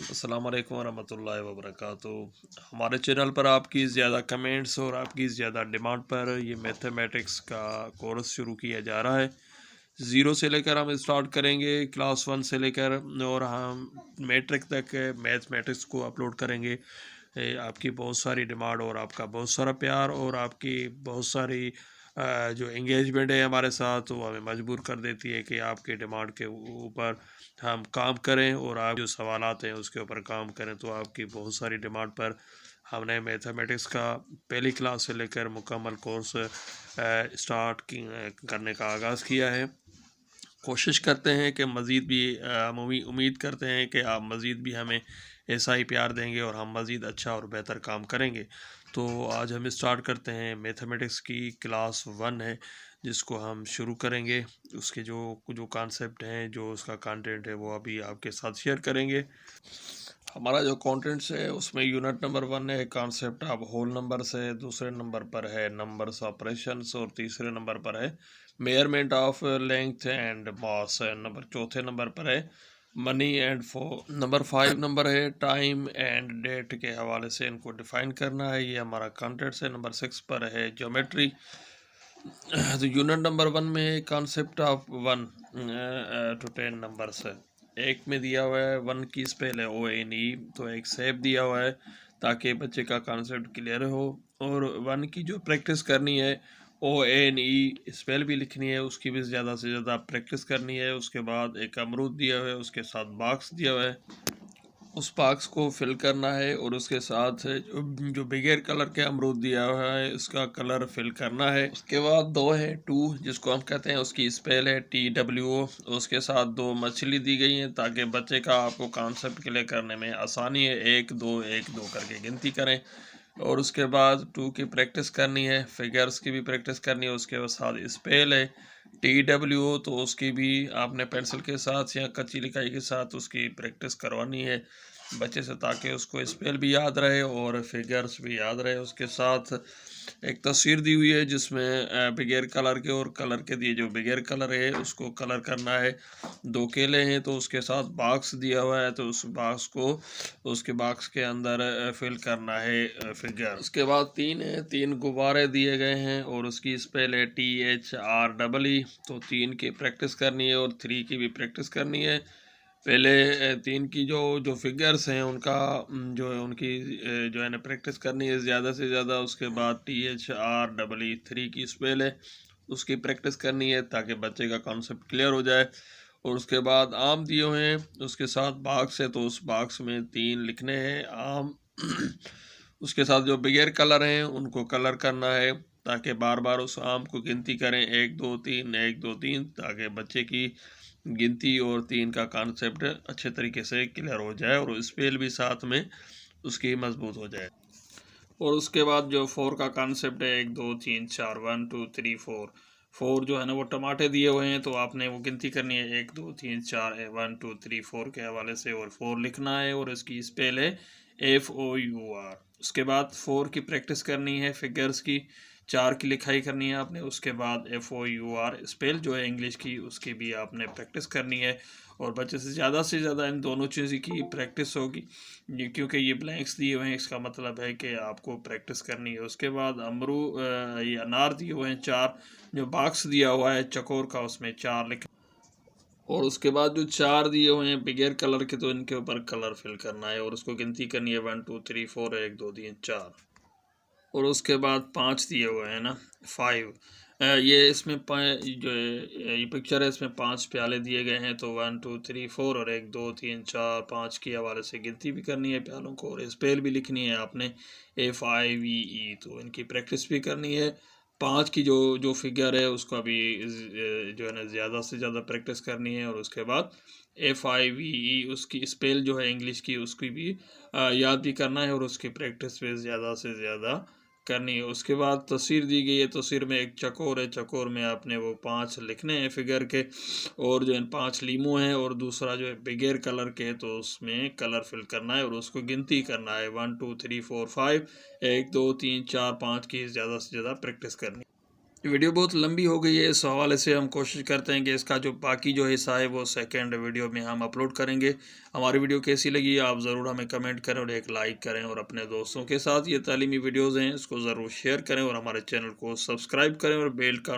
अस्सलाम वालेकुम वरहमतुल्लाहि वबरकातुहू। हमारे चैनल पर आपकी ज़्यादा कमेंट्स और आपकी ज़्यादा डिमांड पर ये मैथमेटिक्स का कोर्स शुरू किया जा रहा है। ज़ीरो से लेकर हम स्टार्ट करेंगे क्लास 1 से लेकर और हम मैट्रिक तक मैथमेटिक्स को अपलोड करेंगे। आपकी बहुत सारी डिमांड और आपका बहुत सारा प्यार और आपकी बहुत सारी जो एंगेजमेंट है हमारे साथ, वो हमें मजबूर कर देती है कि आपके डिमांड के ऊपर हम काम करें और आप जो सवालात हैं उसके ऊपर काम करें। तो आपकी बहुत सारी डिमांड पर हमने मैथमेटिक्स का पहली क्लास से लेकर मुकम्मल कोर्स करने का आगाज़ किया है। कोशिश करते हैं कि मज़ीद भी हम उम्मीद करते हैं कि आप मज़ीद भी हमें ऐसा ही प्यार देंगे और हम मज़ीद अच्छा और बेहतर काम करेंगे। तो आज हम स्टार्ट करते हैं मैथमेटिक्स की क्लास 1 है जिसको हम शुरू करेंगे। उसके जो जो कॉन्सेप्ट हैं, जो उसका कंटेंट है, वो अभी आपके साथ शेयर करेंगे। हमारा जो कंटेंट्स है उसमें यूनिट नंबर 1 है कॉन्सेप्ट ऑफ होल नंबर्स है, दूसरे नंबर पर है नंबर्स ऑपरेशंस और तीसरे नंबर पर है measurement of length and mass. चौथे नंबर पर है मनी एंड नंबर 5 नंबर है टाइम एंड डेट के हवाले से इनको डिफाइन करना है। ये हमारा कंटेंट्स है। नंबर 6 पर है ज्योमेट्री। तो यूनिट नंबर 1 में कॉन्सेप्ट ऑफ 1 to 10 नंबर्स है। एक में दिया हुआ है 1 की स्पेल है ONE, तो एक सेप दिया हुआ है ताकि बच्चे का कॉन्सेप्ट क्लियर हो। और 1 की जो प्रैक्टिस करनी है ONE स्पेल भी लिखनी है, उसकी भी ज़्यादा से ज़्यादा प्रैक्टिस करनी है। उसके बाद एक अमरूद दिया हुआ है, उसके साथ बॉक्स दिया हुआ है, उस बॉक्स को फिल करना है और उसके साथ जो बिगेर कलर के अमरूद दिया हुआ है उसका कलर फिल करना है। उसके बाद 2 है 2 जिसको हम कहते हैं, उसकी स्पेल है TWO। उसके साथ 2 मछली दी गई हैं ताकि बच्चे का आपको कॉन्सेप्ट क्लियर करने में आसानी है। 1 2 1 2 करके गिनती करें। और उसके बाद 2 की प्रैक्टिस करनी है, फिगर्स की भी प्रैक्टिस करनी है। उसके साथ स्पेल है TWO, तो उसकी भी आपने पेंसिल के साथ या कच्ची लिखाई के साथ उसकी प्रैक्टिस करवानी है बच्चे से ताकि उसको स्पेल भी याद रहे और फिगर्स भी याद रहे। उसके साथ एक तस्वीर दी हुई है जिसमें बगैर कलर के और कलर के दिए, जो बगैर कलर है उसको कलर करना है। 2 केले हैं तो उसके साथ बॉक्स दिया हुआ है, तो उस बॉक्स को उसके बॉक्स के अंदर फिल करना है फिगर। उसके बाद 3 है, 3 गुब्बारे दिए गए हैं और उसकी स्पेल है THREE। तो 3 की प्रैक्टिस करनी है और 3 की भी प्रैक्टिस करनी है। पहले 3 की जो फिगर्स हैं उनका जो है उनकी जो है ना प्रैक्टिस करनी है ज़्यादा से ज़्यादा। उसके बाद THREE की स्पेल है, उसकी प्रैक्टिस करनी है ताकि बच्चे का कॉन्सेप्ट क्लियर हो जाए। और उसके बाद आम दिए हुए हैं, उसके साथ बॉक्स है तो उस बॉक्स में 3 लिखने हैं आम। उसके साथ जो बगैर कलर हैं उनको कलर करना है ताकि बार बार उस आम को गिनती करें 1 2 3 1 2 3, ताकि बच्चे की गिनती और 3 का कॉन्सेप्ट अच्छे तरीके से क्लियर हो जाए और स्पेल भी साथ में उसकी मजबूत हो जाए। और उसके बाद जो 4 का कॉन्सेप्ट है 1 2 3 4 1 2 3 4। 4 जो है ना वो टमाटे दिए हुए हैं तो आपने वो गिनती करनी है 1 2 3 4 1 2 3 4 के हवाले से और 4 लिखना है और इसकी स्पेल है FOUR। उसके बाद 4 की प्रैक्टिस करनी है फिगर्स की, 4 की लिखाई करनी है आपने। उसके बाद FOUR स्पेल जो है इंग्लिश की उसकी भी आपने प्रैक्टिस करनी है और बच्चे से ज़्यादा इन दोनों चीज़ की प्रैक्टिस होगी। ये क्योंकि ये ब्लैंक्स दिए हुए हैं इसका मतलब है कि आपको प्रैक्टिस करनी है। उसके बाद ये अनार दिए हुए हैं 4, जो बॉक्स दिया हुआ है चकोर का उसमें 4 लिख। और उसके बाद जो 4 दिए हुए हैं बगैर कलर के तो इनके ऊपर कलर फिल करना है और उसको गिनती करनी है 1 2 3 4 1 2 3 4। और उसके बाद 5 दिए हुए हैं ना 5। ये इसमें जो ये पिक्चर है इसमें 5 प्याले दिए गए हैं तो 1 2 3 4 और 1 2 3 4 5 के हवाले से गिनती भी करनी है प्यालों को और स्पेल भी लिखनी है आपने FIVE। तो इनकी प्रैक्टिस भी करनी है। 5 की जो फिगर है उसका भी जो है ना ज़्यादा से ज़्यादा प्रैक्टिस करनी है और उसके बाद FIVE उसकी स्पेल जो है इंग्लिश की उसकी भी याद भी करना है और उसकी प्रैक्टिस भी ज़्यादा से ज़्यादा करनी है। उसके बाद तस्वीर दी गई है, तस्वीर में एक चकोर है, चकोर में आपने वो 5 लिखने हैं फिगर के और जो है 5 लीमू हैं और दूसरा जो है बगैर कलर के तो उसमें कलर फिल करना है और उसको गिनती करना है 1 2 3 4 5, 1 2 3 4 5 की ज़्यादा से ज़्यादा प्रैक्टिस करनी है। वीडियो बहुत लंबी हो गई है, इस हवाले से हम कोशिश करते हैं कि इसका जो बाकी जो हिस्सा है वो सेकंड वीडियो में हम अपलोड करेंगे। हमारी वीडियो कैसी लगी आप ज़रूर हमें कमेंट करें और एक लाइक करें, और अपने दोस्तों के साथ ये तालीमी वीडियोज़ हैं इसको ज़रूर शेयर करें, और हमारे चैनल को सब्सक्राइब करें और बेल का